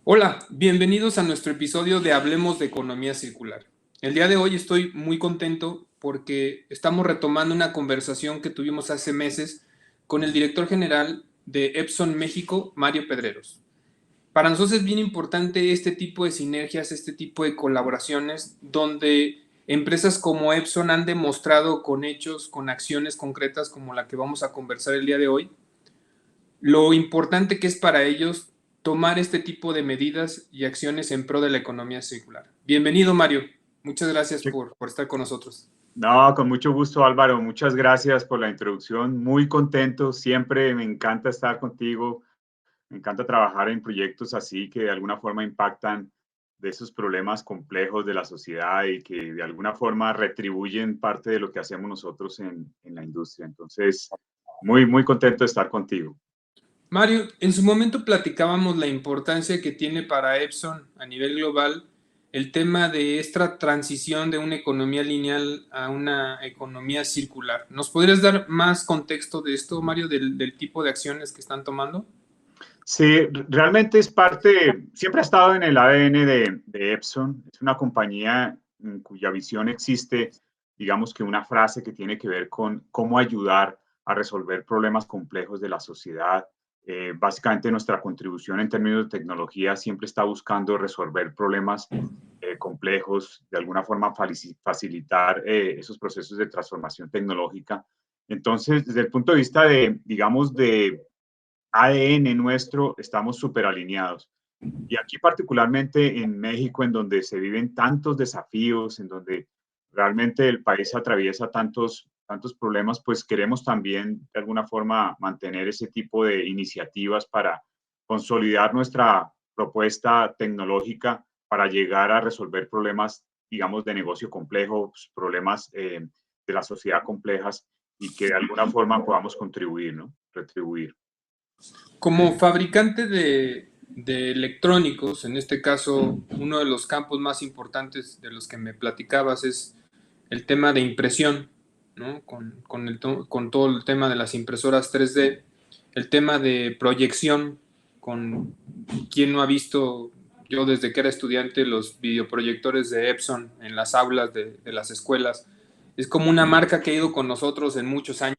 Hola, bienvenidos a nuestro episodio de Hablemos de Economía Circular. El día de hoy estoy muy contento porque estamos retomando una conversación que tuvimos hace meses con el director general de Epson México, Mario Pedreros. Para nosotros es bien importante este tipo de sinergias, este tipo de colaboraciones, donde empresas como Epson han demostrado con hechos, con acciones concretas como la que vamos a conversar el día de hoy, lo importante que es para ellos tomar este tipo de medidas y acciones en pro de la economía circular. Bienvenido, Mario. Muchas gracias Sí. por estar con nosotros. No, con mucho gusto, Álvaro. Muchas gracias por la introducción. Muy contento. Siempre me encanta estar contigo. Me encanta trabajar en proyectos así que de alguna forma impactan de esos problemas complejos de la sociedad y que de alguna forma retribuyen parte de lo que hacemos nosotros en la industria. Entonces, muy contento de estar contigo. Mario, en su momento platicábamos la importancia que tiene para Epson a nivel global el tema de esta transición de una economía lineal a una economía circular. ¿Nos podrías dar más contexto de esto, Mario, del tipo de acciones que están tomando? Sí, realmente es parte, siempre ha estado en el ADN de Epson. Es una compañía en cuya visión existe, digamos que una frase que tiene que ver con cómo ayudar a resolver problemas complejos de la sociedad. Básicamente nuestra contribución en términos de tecnología siempre está buscando resolver problemas complejos, de alguna forma facilitar esos procesos de transformación tecnológica. Entonces, desde el punto de vista de, digamos, de ADN nuestro, estamos súper alineados. Y aquí particularmente en México, en donde se viven tantos desafíos, en donde realmente el país atraviesa tantos problemas, pues queremos también de alguna forma mantener ese tipo de iniciativas para consolidar nuestra propuesta tecnológica para llegar a resolver problemas, digamos, de negocio complejos, problemas de la sociedad complejas y que de alguna forma podamos contribuir, ¿no? Retribuir. Como fabricante de electrónicos, en este caso, uno de los campos más importantes de los que me platicabas es el tema de impresión, ¿no? Con todo el tema de las impresoras 3D, el tema de proyección, con quien no ha visto, yo desde que era estudiante, los videoproyectores de Epson en las aulas de las escuelas. Es como una marca que ha ido con nosotros en muchos años,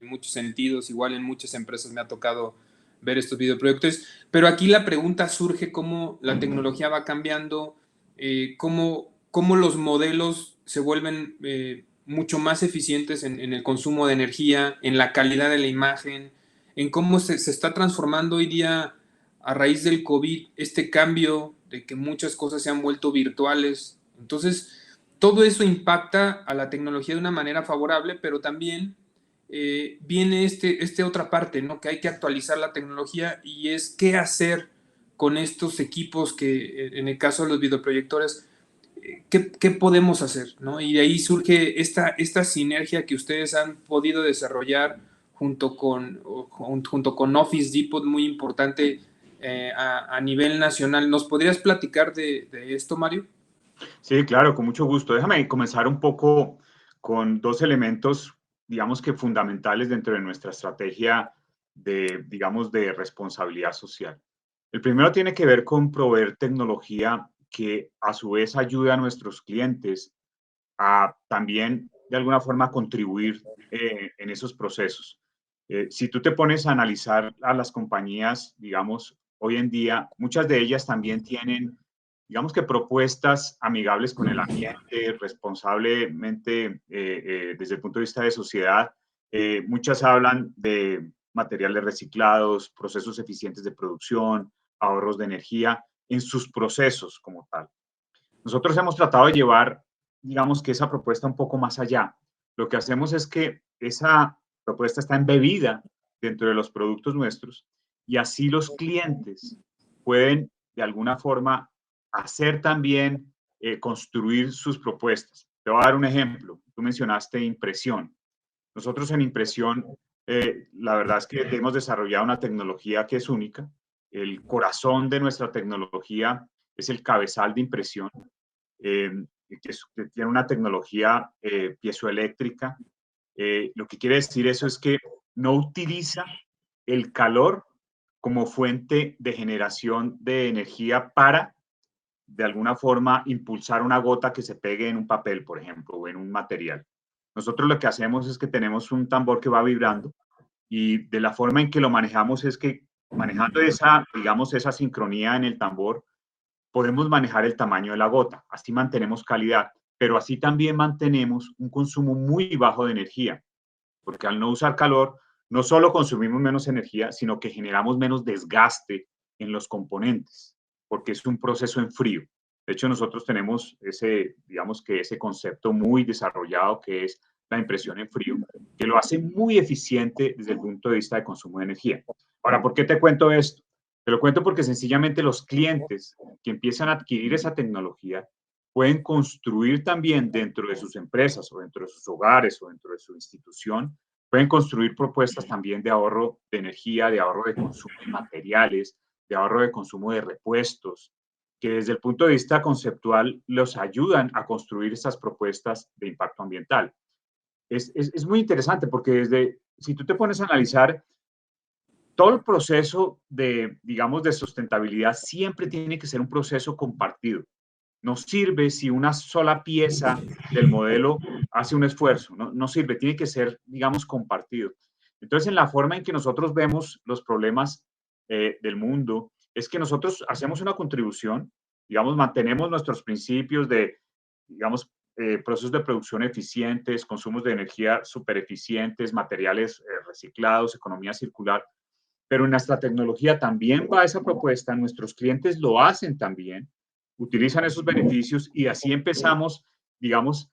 en muchos sentidos, igual en muchas empresas me ha tocado ver estos videoproyectores, pero aquí la pregunta surge cómo la tecnología va cambiando, cómo los modelos se vuelven mucho más eficientes en el consumo de energía, en la calidad de la imagen, en cómo se está transformando hoy día a raíz del COVID este cambio de que muchas cosas se han vuelto virtuales. Entonces, todo eso impacta a la tecnología de una manera favorable, pero también viene otra parte, ¿no? Que hay que actualizar la tecnología y es qué hacer con estos equipos que, en el caso de los videoproyectores, qué podemos hacer, ¿no? Y de ahí surge esta sinergia que ustedes han podido desarrollar junto con Office Depot, muy importante a nivel nacional. ¿Nos podrías platicar de esto, Mario? Sí, claro, con mucho gusto. Déjame comenzar un poco con dos elementos, digamos que fundamentales dentro de nuestra estrategia de, digamos, de responsabilidad social. El primero tiene que ver con proveer tecnología que a su vez ayuda a nuestros clientes a también de alguna forma contribuir en esos procesos. Si tú te pones a analizar a las compañías, digamos, hoy en día, muchas de ellas también tienen, digamos que propuestas amigables con el ambiente, responsablemente desde el punto de vista de sociedad. Muchas hablan de materiales reciclados, procesos eficientes de producción, ahorros de energía en sus procesos como tal. Nosotros hemos tratado de llevar, digamos que esa propuesta un poco más allá. Lo que hacemos es que esa propuesta está embebida dentro de los productos nuestros y así los clientes pueden de alguna forma hacer también, construir sus propuestas. Te voy a dar un ejemplo. Tú mencionaste impresión. Nosotros en impresión, la verdad es que hemos desarrollado una tecnología que es única. El corazón de nuestra tecnología es el cabezal de impresión, eh, que tiene una tecnología piezoeléctrica. Lo que quiere decir eso es que no utiliza el calor como fuente de generación de energía para, de alguna forma, impulsar una gota que se pegue en un papel, por ejemplo, o en un material. Nosotros lo que hacemos es que tenemos un tambor que va vibrando y de la forma en que lo manejamos es que manejando esa, digamos, esa sincronía en el tambor, podemos manejar el tamaño de la gota. Así mantenemos calidad, pero así también mantenemos un consumo muy bajo de energía, porque al no usar calor, no solo consumimos menos energía, sino que generamos menos desgaste en los componentes, porque es un proceso en frío. De hecho, nosotros tenemos ese, digamos que ese concepto muy desarrollado que es la impresión en frío, que lo hace muy eficiente desde el punto de vista de consumo de energía. Ahora, ¿por qué te cuento esto? Te lo cuento porque sencillamente los clientes que empiezan a adquirir esa tecnología pueden construir también dentro de sus empresas o dentro de sus hogares o dentro de su institución, pueden construir propuestas también de ahorro de energía, de ahorro de consumo de materiales, de ahorro de consumo de repuestos, que desde el punto de vista conceptual los ayudan a construir estas propuestas de impacto ambiental. Es muy interesante porque desde, si tú te pones a analizar, todo el proceso de, digamos, de sustentabilidad siempre tiene que ser un proceso compartido. No sirve si una sola pieza del modelo hace un esfuerzo, no sirve, tiene que ser, digamos, compartido. Entonces, en la forma en que nosotros vemos los problemas del mundo, es que nosotros hacemos una contribución, digamos, mantenemos nuestros principios de, digamos, procesos de producción eficientes, consumos de energía súper eficientes, materiales reciclados, economía circular, pero en nuestra tecnología también va esa propuesta, nuestros clientes lo hacen también, utilizan esos beneficios y así empezamos, digamos,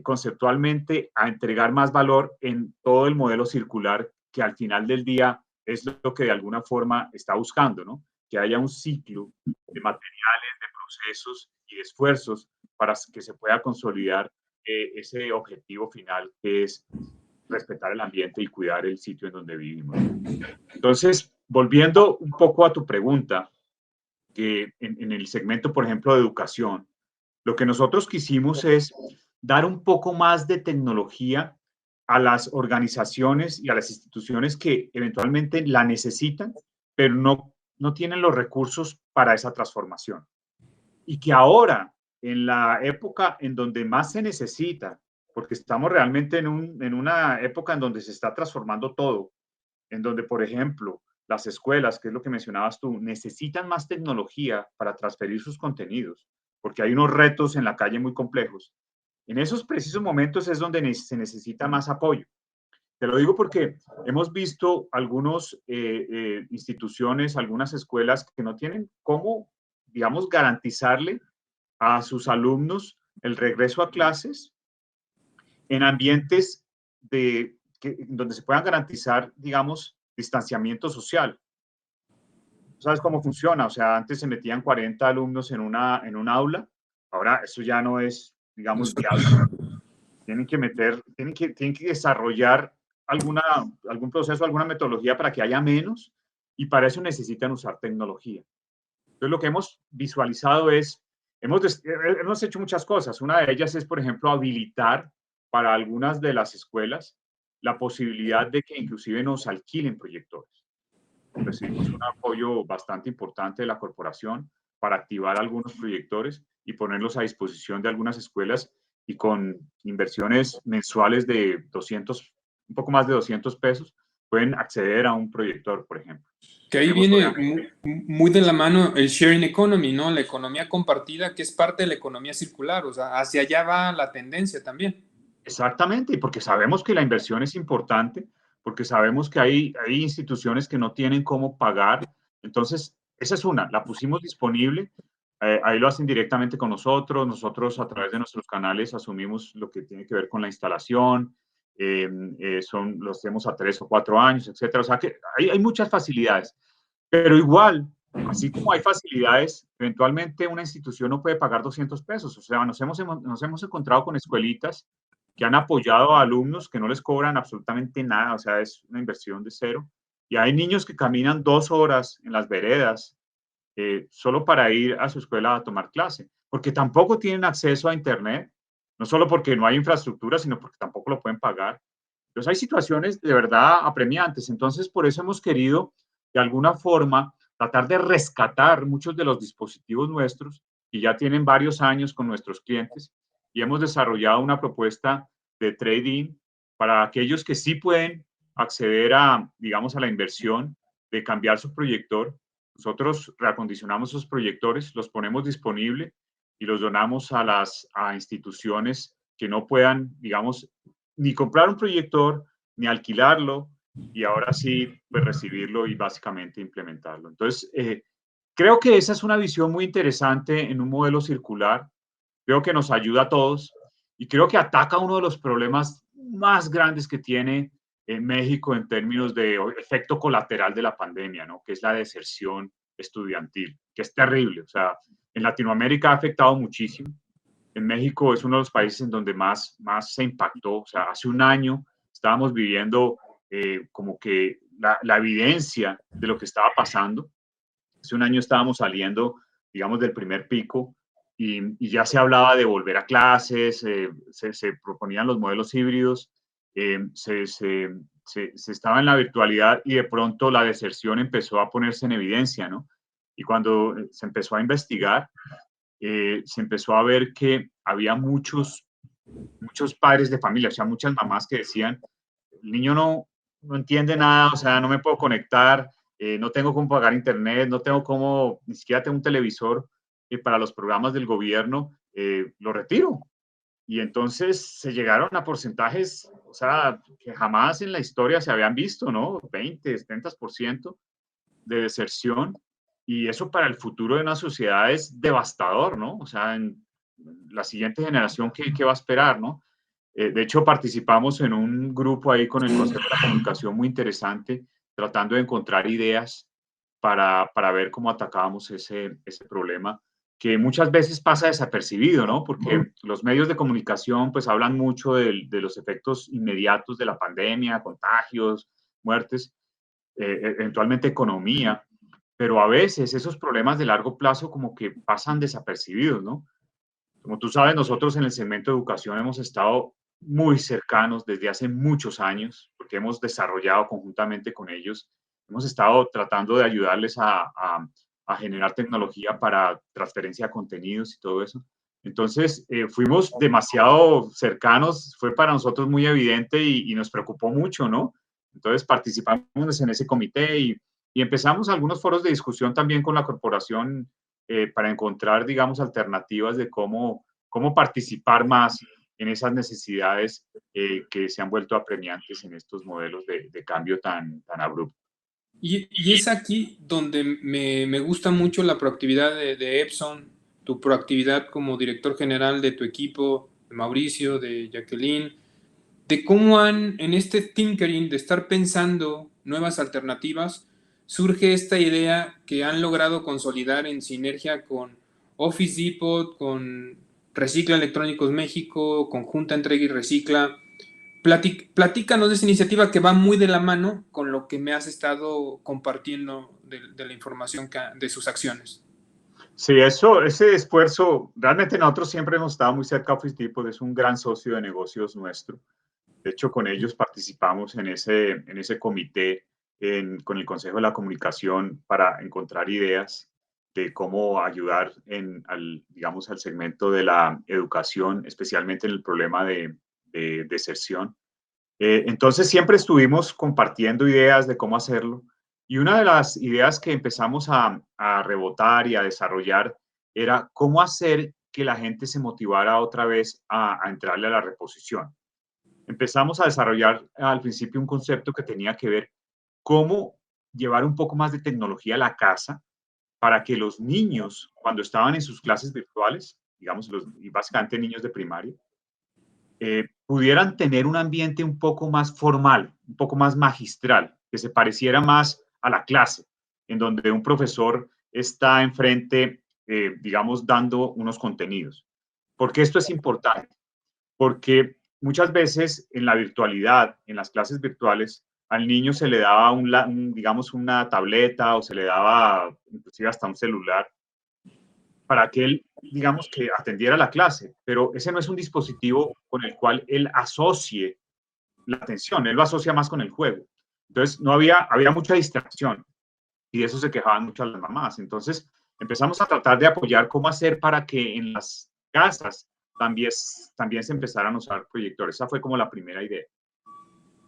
conceptualmente a entregar más valor en todo el modelo circular que al final del día es lo que de alguna forma está buscando, ¿no? Que haya un ciclo de materiales, de procesos y de esfuerzos para que se pueda consolidar ese objetivo final que es respetar el ambiente y cuidar el sitio en donde vivimos. Entonces, volviendo un poco a tu pregunta, que en el segmento, por ejemplo, de educación, lo que nosotros quisimos es dar un poco más de tecnología a las organizaciones y a las instituciones que eventualmente la necesitan, pero no tienen los recursos para esa transformación. Y que ahora, en la época en donde más se necesita, porque estamos realmente en una época en donde se está transformando todo, en donde, por ejemplo, las escuelas, que es lo que mencionabas tú, necesitan más tecnología para transferir sus contenidos, porque hay unos retos en la calle muy complejos. En esos precisos momentos es donde se necesita más apoyo. Te lo digo porque hemos visto algunas instituciones, algunas escuelas que no tienen cómo, digamos, garantizarle a sus alumnos el regreso a clases en ambientes donde se puedan garantizar, digamos, distanciamiento social. ¿Sabes cómo funciona? O sea, antes se metían 40 alumnos en un aula, ahora eso ya no es, digamos, viable. Tienen que desarrollar algún proceso, alguna metodología para que haya menos y para eso necesitan usar tecnología. Entonces, lo que hemos visualizado es, hemos hecho muchas cosas. Una de ellas es, por ejemplo, habilitar para algunas de las escuelas la posibilidad de que inclusive nos alquilen proyectores. Recibimos un apoyo bastante importante de la corporación para activar algunos proyectores y ponerlos a disposición de algunas escuelas y con inversiones mensuales de 200, un poco más de 200 pesos, pueden acceder a un proyector, por ejemplo. Que ahí viene muy de la mano el sharing economy, ¿no? La economía compartida, que es parte de la economía circular, o sea, hacia allá va la tendencia también. Exactamente, y porque sabemos que la inversión es importante, porque sabemos que hay instituciones que no tienen cómo pagar. Entonces, esa es una, la pusimos disponible, ahí lo hacen directamente con nosotros a través de nuestros canales asumimos lo que tiene que ver con la instalación, lo hacemos a 3 o 4 años, etcétera. O sea que hay muchas facilidades, pero igual, así como hay facilidades, eventualmente una institución no puede pagar 200 pesos. O sea, nos hemos encontrado con escuelitas que han apoyado a alumnos que no les cobran absolutamente nada, o sea, es una inversión de cero. Y hay niños que caminan 2 horas en las veredas solo para ir a su escuela a tomar clase, porque tampoco tienen acceso a Internet, no solo porque no hay infraestructura, sino porque tampoco lo pueden pagar. Entonces hay situaciones de verdad apremiantes. Entonces, por eso hemos querido de alguna forma, tratar de rescatar muchos de los dispositivos nuestros que ya tienen varios años con nuestros clientes y hemos desarrollado una propuesta de trading para aquellos que sí pueden acceder a, digamos, a la inversión de cambiar su proyector. Nosotros reacondicionamos esos proyectores, los ponemos disponible y los donamos a instituciones que no puedan, digamos, ni comprar un proyector, ni alquilarlo, y ahora sí, pues recibirlo y básicamente implementarlo. Entonces, creo que esa es una visión muy interesante en un modelo circular. Creo que nos ayuda a todos y creo que ataca uno de los problemas más grandes que tiene en México en términos de efecto colateral de la pandemia, ¿no? Que es la deserción estudiantil, que es terrible. O sea, en Latinoamérica ha afectado muchísimo. En México es uno de los países en donde más se impactó. O sea, hace un año estábamos viviendo como que la evidencia de lo que estaba pasando. Hace un año estábamos saliendo, digamos, del primer pico y ya se hablaba de volver a clases, se proponían los modelos híbridos, se estaba en la virtualidad y de pronto la deserción empezó a ponerse en evidencia, ¿no? Y cuando se empezó a investigar, se empezó a ver que había muchos padres de familia, o sea, muchas mamás que decían, el niño no entiende nada, o sea, no me puedo conectar, no tengo cómo pagar internet, no tengo cómo, ni siquiera tengo un televisor para los programas del gobierno, lo retiro. Y entonces se llegaron a porcentajes, o sea, que jamás en la historia se habían visto, ¿no? 20, 70% de deserción. Y eso para el futuro de una sociedad es devastador, ¿no? O sea, en la siguiente generación, ¿qué va a esperar, no? De hecho, participamos en un grupo ahí con el Consejo de la Comunicación muy interesante, tratando de encontrar ideas para ver cómo atacábamos ese problema, que muchas veces pasa desapercibido, ¿no? Porque los medios de comunicación pues hablan mucho de los efectos inmediatos de la pandemia, contagios, muertes, eventualmente economía, pero a veces esos problemas de largo plazo como que pasan desapercibidos, ¿no? Como tú sabes, nosotros en el segmento de educación hemos estado muy cercanos desde hace muchos años, porque hemos desarrollado conjuntamente con ellos, hemos estado tratando de ayudarles a generar tecnología para transferencia de contenidos y todo eso. Entonces, fuimos demasiado cercanos, fue para nosotros muy evidente y nos preocupó mucho, ¿no? Entonces, participamos en ese comité y empezamos algunos foros de discusión también con la corporación para encontrar, digamos, alternativas de cómo participar más en esas necesidades que se han vuelto apremiantes en estos modelos de cambio tan abrupto. Y es aquí donde me gusta mucho la proactividad de Epson, tu proactividad como director general de tu equipo, de Mauricio, de Jacqueline, de cómo en este tinkering, de estar pensando nuevas alternativas, surge esta idea que han logrado consolidar en sinergia con Office Depot, con Recicla Electrónicos México, Conjunta Entrega y Recicla. Platícanos de esa iniciativa que va muy de la mano con lo que me has estado compartiendo de la información de sus acciones. Sí, ese esfuerzo, realmente nosotros siempre hemos estado muy cerca de Office Depot, es un gran socio de negocios nuestro. De hecho, con ellos participamos en ese comité con el Consejo de la Comunicación para encontrar ideas de cómo ayudar digamos, al segmento de la educación, especialmente en el problema de deserción. Entonces, siempre estuvimos compartiendo ideas de cómo hacerlo. Y una de las ideas que empezamos a rebotar y a desarrollar era cómo hacer que la gente se motivara otra vez a entrarle a la reposición. Empezamos a desarrollar al principio un concepto que tenía que ver cómo llevar un poco más de tecnología a la casa para que los niños, cuando estaban en sus clases virtuales, digamos, y básicamente niños de primaria, pudieran tener un ambiente un poco más formal, un poco más magistral, que se pareciera más a la clase, en donde un profesor está enfrente, digamos, dando unos contenidos. ¿Por qué esto es importante? Porque muchas veces en la virtualidad, en las clases virtuales, al niño se le daba digamos, una tableta o se le daba inclusive hasta un celular para que él, digamos, que atendiera la clase, pero ese no es un dispositivo con el cual él asocie la atención, él lo asocia más con el juego. Entonces, había mucha distracción. y de eso se quejaban mucho las mamás. Entonces empezamos a tratar de apoyar cómo hacer para que en las casas también se empezaran a usar proyectores. Esa fue como la primera idea.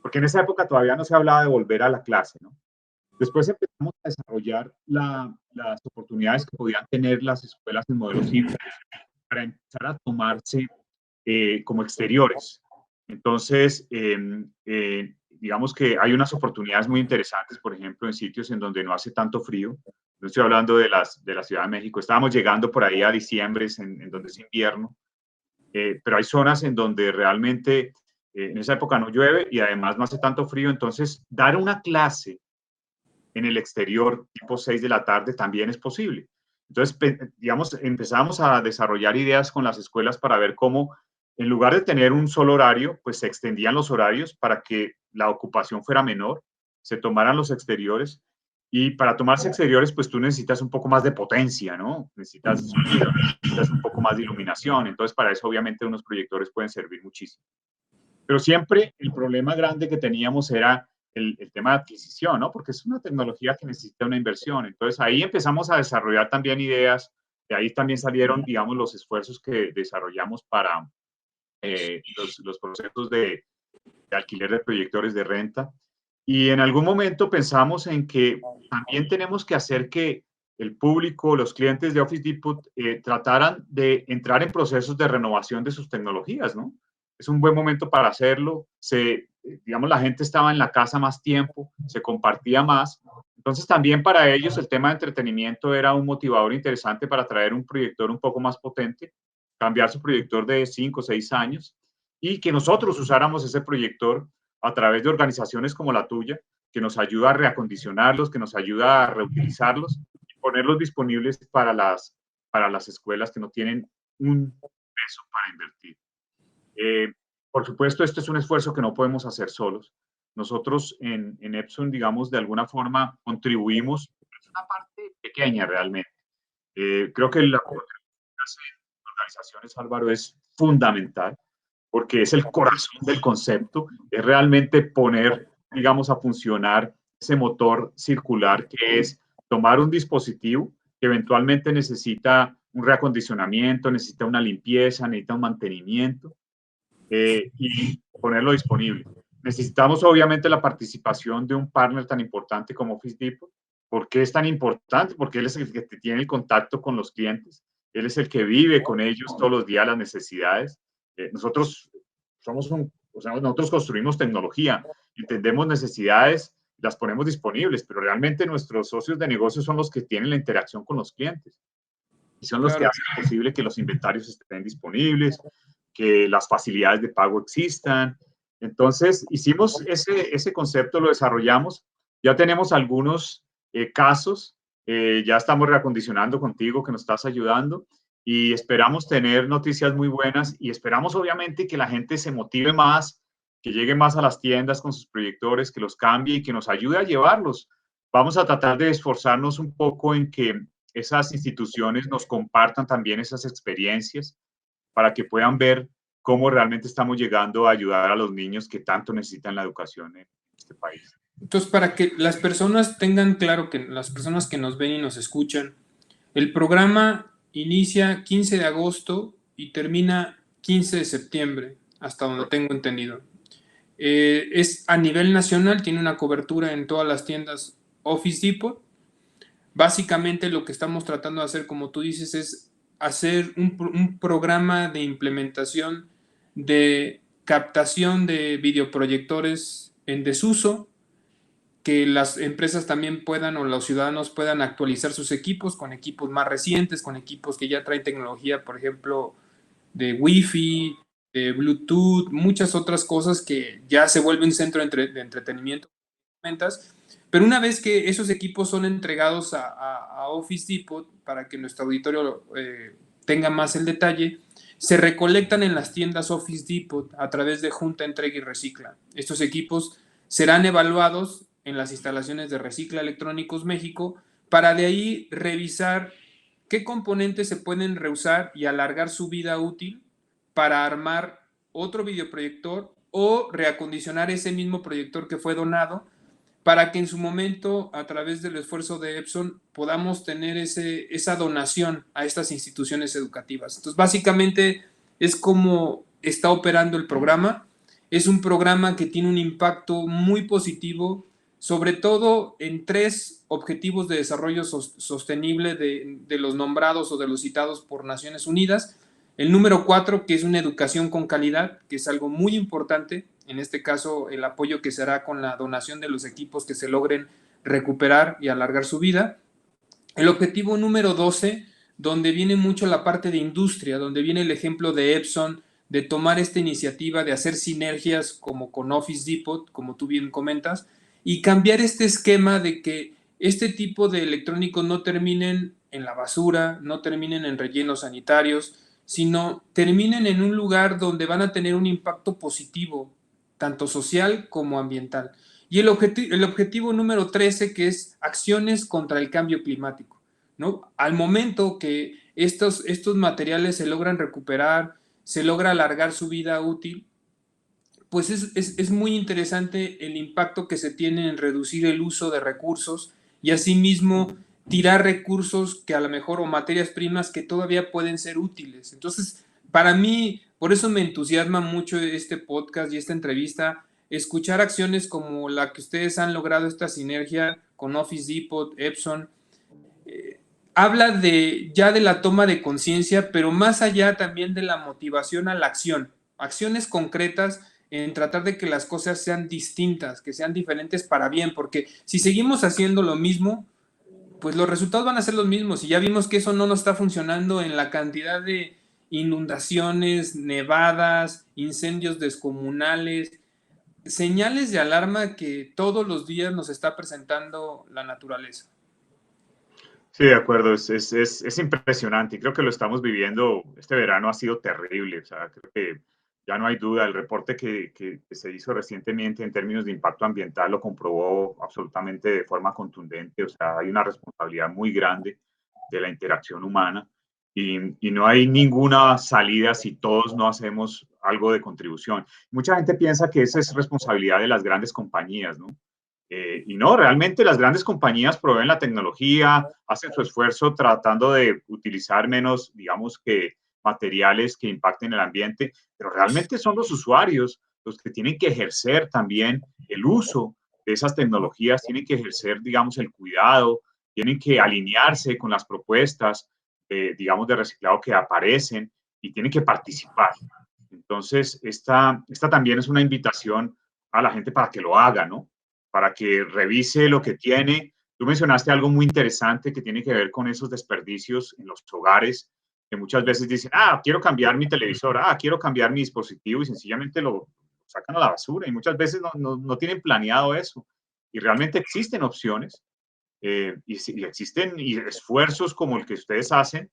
Porque en esa época todavía no se hablaba de volver a la clase, ¿no? Después empezamos a desarrollar las oportunidades que podían tener las escuelas en modelos híbridos para empezar a tomarse como exteriores. Entonces, digamos que hay unas oportunidades muy interesantes, por ejemplo, en sitios en donde no hace tanto frío. No estoy hablando de la Ciudad de México. Estábamos llegando por ahí a diciembre, en donde es invierno, pero hay zonas en donde realmente en esa época no llueve y además no hace tanto frío. Entonces, dar una clase en el exterior tipo 6 de la tarde también es posible. Entonces, digamos, empezamos a desarrollar ideas con las escuelas para ver cómo, en lugar de tener un solo horario, pues se extendían los horarios para que la ocupación fuera menor, se tomaran los exteriores. Y para tomarse exteriores, pues tú necesitas un poco más de potencia, ¿no? Necesitas sonido, necesitas un poco más de iluminación. Entonces, para eso, obviamente, unos proyectores pueden servir muchísimo. Pero siempre el problema grande que teníamos era el tema de adquisición, ¿no? Porque es una tecnología que necesita una inversión. Entonces ahí empezamos a desarrollar también ideas, de ahí también salieron, digamos, los esfuerzos que desarrollamos para los procesos de alquiler de proyectores de renta. Y en algún momento pensamos en que también tenemos que hacer que el público, los clientes de Office Depot, trataran de entrar en procesos de renovación de sus tecnologías, ¿no? Es un buen momento para hacerlo. Digamos, la gente estaba en la casa más tiempo, se compartía más. Entonces, también para ellos el tema de entretenimiento era un motivador interesante para traer un proyector un poco más potente, cambiar su proyector de 5 o 6 años y que nosotros usáramos ese proyector a través de organizaciones como la tuya, que nos ayuda a reacondicionarlos, que nos ayuda a reutilizarlos y ponerlos disponibles para las escuelas que no tienen un peso para invertir. Por supuesto, esto es un esfuerzo que no podemos hacer solos. Nosotros en Epson, digamos, de alguna forma contribuimos, es una parte pequeña realmente. Creo que la contribución que hacen organizaciones, Álvaro, es fundamental porque es el corazón del concepto, es realmente poner, digamos, a funcionar ese motor circular que es tomar un dispositivo que eventualmente necesita un reacondicionamiento, necesita una limpieza, necesita un mantenimiento y ponerlo disponible. Necesitamos obviamente la participación de un partner tan importante como Office Depot. ¿Por qué es tan importante? Porque él es el que tiene el contacto con los clientes, él es el que vive con ellos todos los días las necesidades. Nosotros nosotros construimos tecnología, entendemos necesidades, las ponemos disponibles, pero realmente nuestros socios de negocio son los que tienen la interacción con los clientes y son los que hacen posible que los inventarios estén disponibles, que las facilidades de pago existan. Entonces, hicimos ese concepto, lo desarrollamos, ya tenemos algunos casos, ya estamos reacondicionando contigo, que nos estás ayudando, y esperamos tener noticias muy buenas y esperamos obviamente que la gente se motive más, que llegue más a las tiendas con sus proyectores, que los cambie y que nos ayude a llevarlos. Vamos a tratar de esforzarnos un poco en que esas instituciones nos compartan también esas experiencias para que puedan ver cómo realmente estamos llegando a ayudar a los niños que tanto necesitan la educación en este país. Entonces, para que las personas tengan claro, que las personas que nos ven y nos escuchan, el programa inicia 15 de agosto y termina 15 de septiembre, hasta donde tengo entendido. Es a nivel nacional, tiene una cobertura en todas las tiendas Office Depot. Básicamente lo que estamos tratando de hacer, como tú dices, es hacer un programa de implementación de captación de videoproyectores en desuso, que las empresas también puedan o los ciudadanos puedan actualizar sus equipos con equipos más recientes, con equipos que ya traen tecnología, por ejemplo, de Wi-Fi, de Bluetooth, muchas otras cosas que ya se vuelve un centro de entretenimiento. Pero una vez que esos equipos son entregados a Office Depot, para que nuestro auditorio tenga más el detalle, se recolectan en las tiendas Office Depot a través de Junta, Entrega y Recicla. Estos equipos serán evaluados en las instalaciones de Recicla Electrónicos México para de ahí revisar qué componentes se pueden reusar y alargar su vida útil para armar otro videoproyector o reacondicionar ese mismo proyector que fue donado para que en su momento, a través del esfuerzo de Epson, podamos tener esa donación a estas instituciones educativas. Entonces, básicamente es como está operando el programa. Es un programa que tiene un impacto muy positivo, sobre todo en 3 objetivos de desarrollo sostenible de los nombrados o de los citados por Naciones Unidas. El número 4, que es una educación con calidad, que es algo muy importante. En este caso, el apoyo que se hará con la donación de los equipos que se logren recuperar y alargar su vida. El objetivo número 12, donde viene mucho la parte de industria, donde viene el ejemplo de Epson, de tomar esta iniciativa de hacer sinergias como con Office Depot, como tú bien comentas, y cambiar este esquema de que este tipo de electrónicos no terminen en la basura, no terminen en rellenos sanitarios, sino terminen en un lugar donde van a tener un impacto positivo, tanto social como ambiental. Y el objetivo número 13, que es acciones contra el cambio climático, ¿no? Al momento que estos materiales se logran recuperar, se logra alargar su vida útil, pues es muy interesante el impacto que se tiene en reducir el uso de recursos y asimismo tirar recursos que a lo mejor o materias primas que todavía pueden ser útiles. Entonces, para mí, por eso me entusiasma mucho este podcast y esta entrevista, escuchar acciones como la que ustedes han logrado, esta sinergia con Office Depot, Epson, habla ya de la toma de conciencia, pero más allá también de la motivación a la acción, acciones concretas en tratar de que las cosas sean distintas, que sean diferentes para bien, porque si seguimos haciendo lo mismo, pues los resultados van a ser los mismos y ya vimos que eso no nos está funcionando en la cantidad de inundaciones, nevadas, incendios descomunales, señales de alarma que todos los días nos está presentando la naturaleza. Sí, de acuerdo, es impresionante y creo que lo estamos viviendo. Este verano ha sido terrible, o sea, creo que ya no hay duda. El reporte que se hizo recientemente en términos de impacto ambiental lo comprobó absolutamente de forma contundente, o sea, hay una responsabilidad muy grande de la interacción humana y no hay ninguna salida si todos no hacemos algo de contribución. Mucha gente piensa que esa es responsabilidad de las grandes compañías, ¿no? Y no, realmente las grandes compañías proveen la tecnología, hacen su esfuerzo tratando de utilizar menos, digamos que, materiales que impacten el ambiente, pero realmente son los usuarios los que tienen que ejercer también el uso de esas tecnologías, tienen que ejercer, digamos, el cuidado, tienen que alinearse con las propuestas, digamos, de reciclado que aparecen y tienen que participar. Entonces, esta también es una invitación a la gente para que lo haga, ¿no? Para que revise lo que tiene. Tú mencionaste algo muy interesante que tiene que ver con esos desperdicios en los hogares, que muchas veces dicen, quiero cambiar mi televisor, quiero cambiar mi dispositivo y sencillamente lo sacan a la basura y muchas veces no tienen planeado eso. Y realmente existen opciones y existen esfuerzos como el que ustedes hacen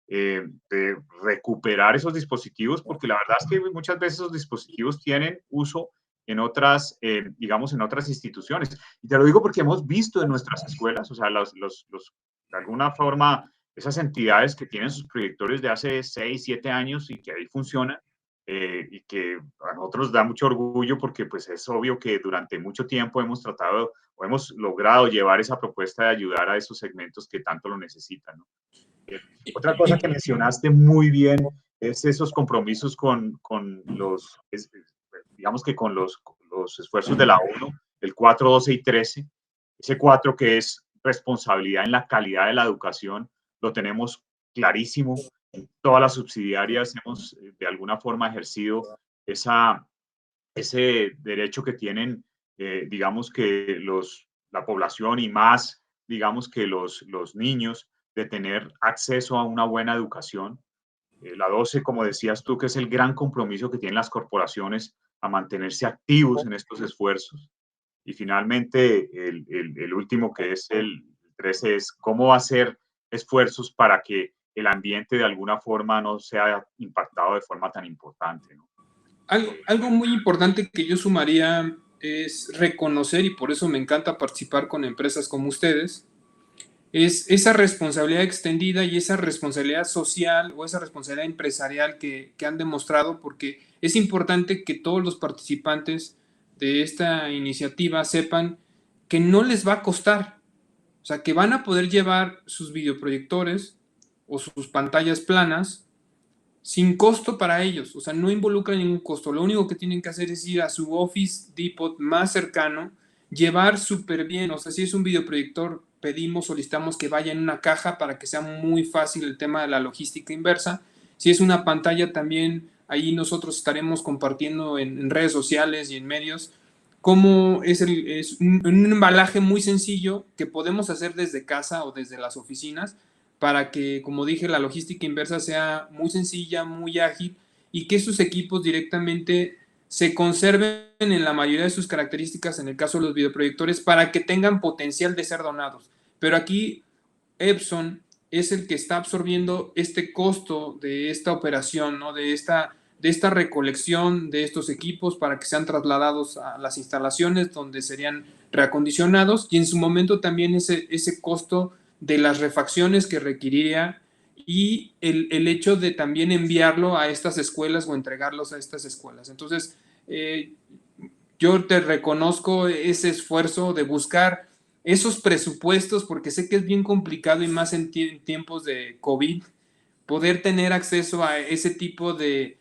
de recuperar esos dispositivos, porque la verdad es que muchas veces esos dispositivos tienen uso en otras, digamos, en otras instituciones. Y te lo digo porque hemos visto en nuestras escuelas, o sea, de alguna forma, esas entidades que tienen sus proyectores de hace 6, 7 años y que ahí funcionan, y que a nosotros da mucho orgullo porque pues es obvio que durante mucho tiempo hemos tratado o hemos logrado llevar esa propuesta de ayudar a esos segmentos que tanto lo necesitan, ¿no? Otra cosa que mencionaste muy bien es esos compromisos con digamos que con los esfuerzos de la ONU, el 4, 12 y 13. Ese 4 que es responsabilidad en la calidad de la educación, lo tenemos clarísimo. En todas las subsidiarias hemos de alguna forma ejercido ese derecho que tienen, digamos que la población y más, digamos que los niños, de tener acceso a una buena educación. La 12, como decías tú, que es el gran compromiso que tienen las corporaciones a mantenerse activos en estos esfuerzos. Y finalmente, el último, que es el 13, es cómo hacer esfuerzos para que el ambiente de alguna forma no sea impactado de forma tan importante, ¿no? Algo muy importante que yo sumaría es reconocer, y por eso me encanta participar con empresas como ustedes, es esa responsabilidad extendida y esa responsabilidad social o esa responsabilidad empresarial que han demostrado, porque es importante que todos los participantes de esta iniciativa sepan que no les va a costar. O sea, que van a poder llevar sus videoproyectores o sus pantallas planas sin costo para ellos. O sea, no involucra ningún costo. Lo único que tienen que hacer es ir a su Office Depot más cercano, llevar súper bien. O sea, si es un videoproyector, pedimos, solicitamos que vaya en una caja para que sea muy fácil el tema de la logística inversa. Si es una pantalla, también ahí nosotros estaremos compartiendo en redes sociales y en medios cómo es un embalaje muy sencillo que podemos hacer desde casa o desde las oficinas para que, como dije, la logística inversa sea muy sencilla, muy ágil y que esos equipos directamente se conserven en la mayoría de sus características, en el caso de los videoproyectores, para que tengan potencial de ser donados. Pero aquí Epson es el que está absorbiendo este costo de esta operación, ¿no? de esta recolección de estos equipos para que sean trasladados a las instalaciones donde serían reacondicionados y en su momento también ese costo de las refacciones que requeriría y el hecho de también enviarlo a estas escuelas o entregarlos a estas escuelas. Entonces, yo te reconozco ese esfuerzo de buscar esos presupuestos porque sé que es bien complicado y más en tiempos de COVID poder tener acceso a ese tipo de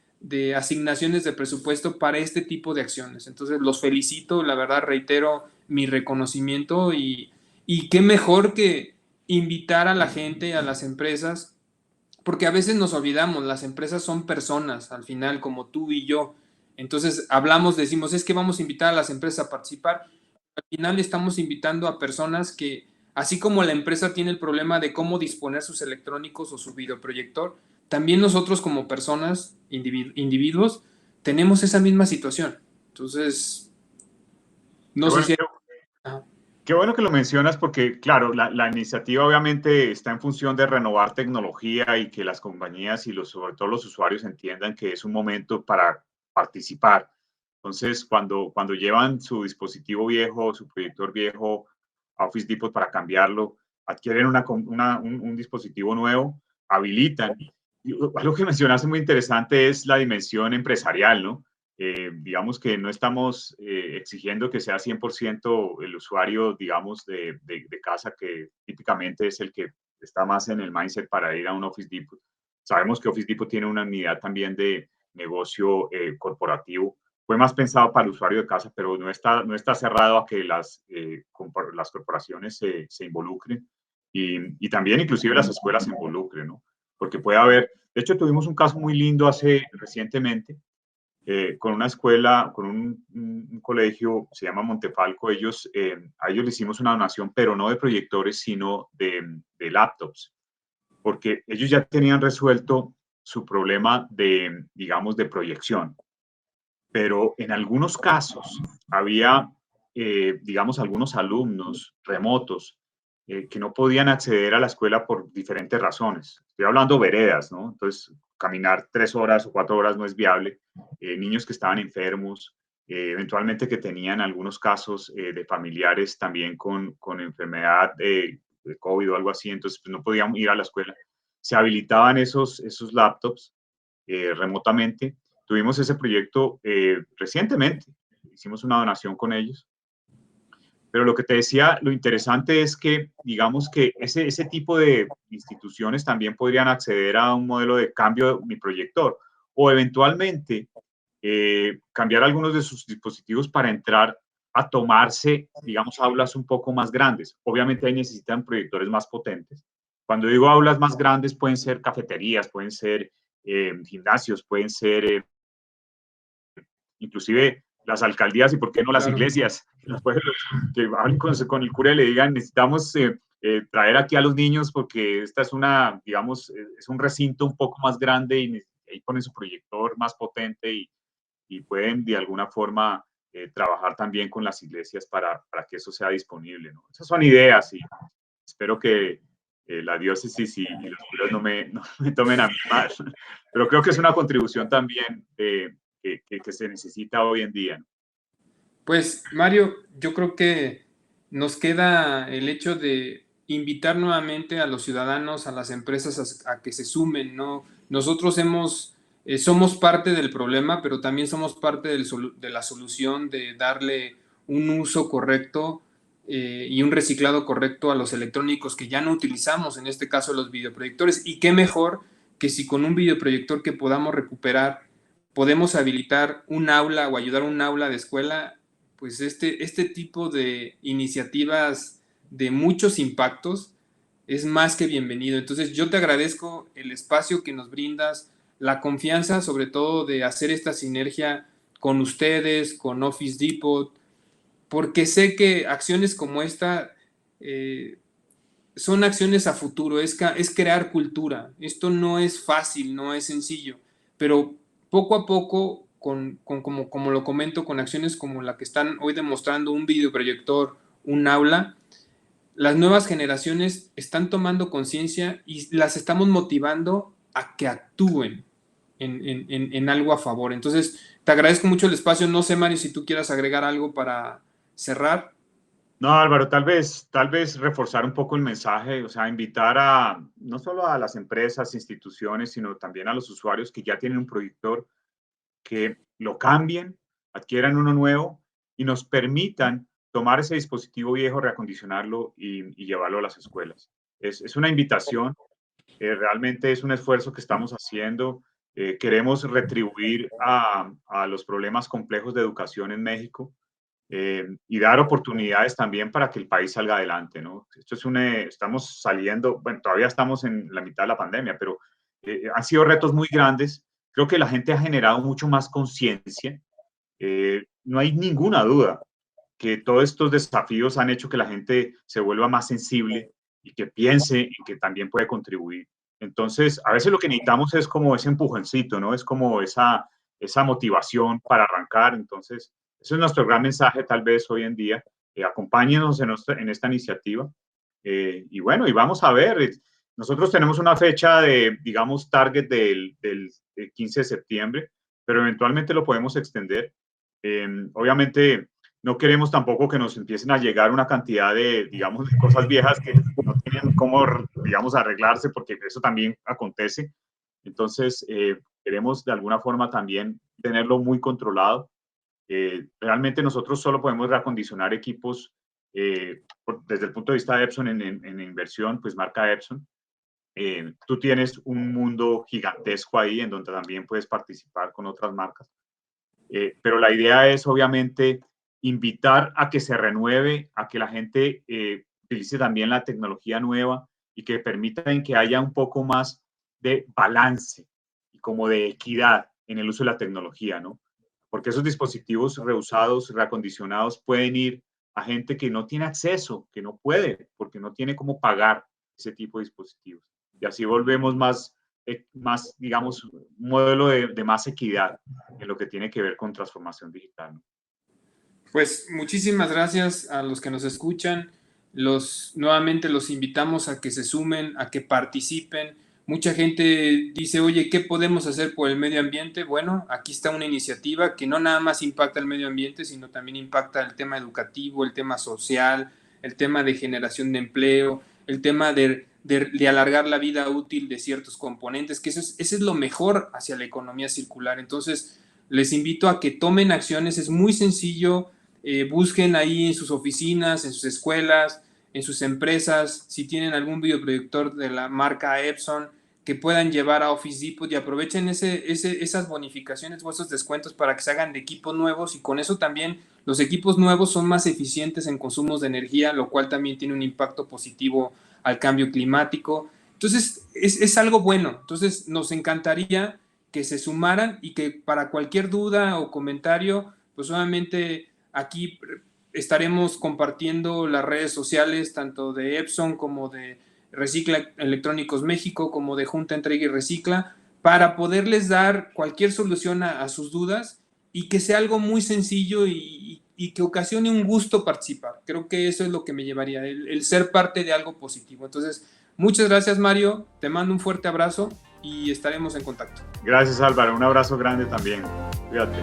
asignaciones de presupuesto para este tipo de acciones. Entonces los felicito, la verdad reitero mi reconocimiento y qué mejor que invitar a la gente, a las empresas, porque a veces nos olvidamos, las empresas son personas al final como tú y yo. Entonces hablamos, decimos, es que vamos a invitar a las empresas a participar. Al final estamos invitando a personas que, así como la empresa tiene el problema de cómo disponer sus electrónicos o su videoproyector, también nosotros como personas, individuos, tenemos esa misma situación. Entonces, Qué no sé bueno, si... Ajá. qué bueno que lo mencionas porque, claro, la iniciativa obviamente está en función de renovar tecnología y que las compañías y sobre todo los usuarios entiendan que es un momento para participar. Entonces, cuando llevan su dispositivo viejo, su proyector viejo a Office Depot para cambiarlo, adquieren un dispositivo nuevo, habilitan. Y algo que mencionaste muy interesante es la dimensión empresarial, ¿no? Digamos que no estamos exigiendo que sea 100% el usuario, digamos, de casa, que típicamente es el que está más en el mindset para ir a un Office Depot. Sabemos que Office Depot tiene una unidad también de negocio corporativo. Fue más pensado para el usuario de casa, pero no está cerrado a que las corporaciones se involucren y también inclusive las escuelas se involucren, ¿no? Porque puede haber, de hecho tuvimos un caso muy lindo recientemente con una escuela, con un colegio, se llama Montefalco. A ellos le hicimos una donación, pero no de proyectores, sino de laptops, porque ellos ya tenían resuelto su problema digamos, de proyección. Pero en algunos casos había, digamos, algunos alumnos remotos que no podían acceder a la escuela por diferentes razones. Estoy hablando veredas, ¿no? Entonces, caminar 3 horas o 4 horas no es viable. Niños que estaban enfermos, eventualmente que tenían algunos casos de familiares también con enfermedad de COVID o algo así, entonces pues, no podían ir a la escuela. Se habilitaban esos laptops remotamente. Tuvimos ese proyecto recientemente, hicimos una donación con ellos. Pero lo que te decía, lo interesante es que, digamos que ese tipo de instituciones también podrían acceder a un modelo de cambio de mi proyector o eventualmente cambiar algunos de sus dispositivos para entrar a tomarse, digamos, aulas un poco más grandes. Obviamente ahí necesitan proyectores más potentes. Cuando digo aulas más grandes, pueden ser cafeterías, pueden ser gimnasios, pueden ser inclusive las alcaldías y por qué no las Claro. iglesias, los pueblos, que hablen con el cura y le digan, necesitamos traer aquí a los niños porque esta es digamos, es un recinto un poco más grande y ahí ponen su proyector más potente y pueden de alguna forma trabajar también con las iglesias para que eso sea disponible, ¿no? Esas son ideas y espero que la diócesis y los curas no me tomen a mí mal, pero creo que es una contribución también que se necesita hoy en día, ¿no? Pues Mario, yo creo que nos queda el hecho de invitar nuevamente a los ciudadanos, a las empresas a que se sumen, ¿no? Nosotros somos parte del problema, pero también somos parte de la solución de darle un uso correcto y un reciclado correcto a los electrónicos que ya no utilizamos, en este caso los videoproyectores. Y qué mejor que si con un videoproyector que podamos recuperar podemos habilitar un aula o ayudar a un aula de escuela, pues este tipo de iniciativas de muchos impactos es más que bienvenido. Entonces yo te agradezco el espacio que nos brindas, la confianza sobre todo de hacer esta sinergia con ustedes, con Office Depot, porque sé que acciones como esta son acciones a futuro, es crear cultura. Esto no es fácil, no es sencillo, pero poco a poco, como lo comento, con acciones como la que están hoy demostrando, un videoproyector, un aula, las nuevas generaciones están tomando conciencia y las estamos motivando a que actúen en algo a favor. Entonces, te agradezco mucho el espacio. No sé, Mario, si tú quieras agregar algo para cerrar. No, Álvaro, tal vez reforzar un poco el mensaje, o sea, invitar a no solo a las empresas, instituciones, sino también a los usuarios que ya tienen un proyector, que lo cambien, adquieran uno nuevo y nos permitan tomar ese dispositivo viejo, reacondicionarlo y llevarlo a las escuelas. Es una invitación, realmente es un esfuerzo que estamos haciendo. Queremos retribuir a los problemas complejos de educación en México. Y dar oportunidades también para que el país salga adelante, ¿no? Esto es estamos saliendo, bueno, todavía estamos en la mitad de la pandemia, pero han sido retos muy grandes. Creo que la gente ha generado mucho más conciencia. No hay ninguna duda que todos estos desafíos han hecho que la gente se vuelva más sensible y que piense en que también puede contribuir. Entonces, a veces lo que necesitamos es como ese empujoncito, ¿no? Es como esa motivación para arrancar. Entonces, ese es nuestro gran mensaje tal vez hoy en día. Acompáñenos en esta iniciativa. Y bueno, y vamos a ver. Nosotros tenemos una fecha de, digamos, target del 15 de septiembre, pero eventualmente lo podemos extender. Obviamente, no queremos tampoco que nos empiecen a llegar una cantidad de, digamos, de cosas viejas que no tienen cómo, digamos, arreglarse, porque eso también acontece. Entonces, queremos de alguna forma también tenerlo muy controlado. Realmente nosotros solo podemos reacondicionar equipos desde el punto de vista de Epson en inversión, pues marca Epson. Tú tienes un mundo gigantesco ahí en donde también puedes participar con otras marcas. Pero la idea es obviamente invitar a que se renueve, a que la gente utilice también la tecnología nueva y que permitan que haya un poco más de balance y como de equidad en el uso de la tecnología, ¿no? Porque esos dispositivos reusados, reacondicionados, pueden ir a gente que no tiene acceso, que no puede, porque no tiene cómo pagar ese tipo de dispositivos. Y así volvemos más digamos, un modelo de más equidad en lo que tiene que ver con transformación digital, ¿no? Pues muchísimas gracias a los que nos escuchan. Nuevamente los invitamos a que se sumen, a que participen. Mucha gente dice, oye, ¿qué podemos hacer por el medio ambiente? Bueno, aquí está una iniciativa que no nada más impacta el medio ambiente, sino también impacta el tema educativo, el tema social, el tema de generación de empleo, el tema de alargar la vida útil de ciertos componentes, que eso es lo mejor hacia la economía circular. Entonces, les invito a que tomen acciones, es muy sencillo. Busquen ahí en sus oficinas, en sus escuelas, en sus empresas, si tienen algún videoproyector de la marca Epson, que puedan llevar a Office Depot y aprovechen esas bonificaciones o esos descuentos para que se hagan de equipos nuevos, y con eso también los equipos nuevos son más eficientes en consumos de energía, lo cual también tiene un impacto positivo al cambio climático. Entonces, es algo bueno. Entonces, nos encantaría que se sumaran y que para cualquier duda o comentario, pues obviamente aquí estaremos compartiendo las redes sociales tanto de Epson como de Recicla Electrónicos México, como de Junta Entrega y Recicla, para poderles dar cualquier solución a sus dudas y que sea algo muy sencillo y que ocasione un gusto participar. Creo que eso es lo que me llevaría, el ser parte de algo positivo. Entonces, muchas gracias, Mario, te mando un fuerte abrazo y estaremos en contacto. Gracias, Álvaro, un abrazo grande también. Cuídate.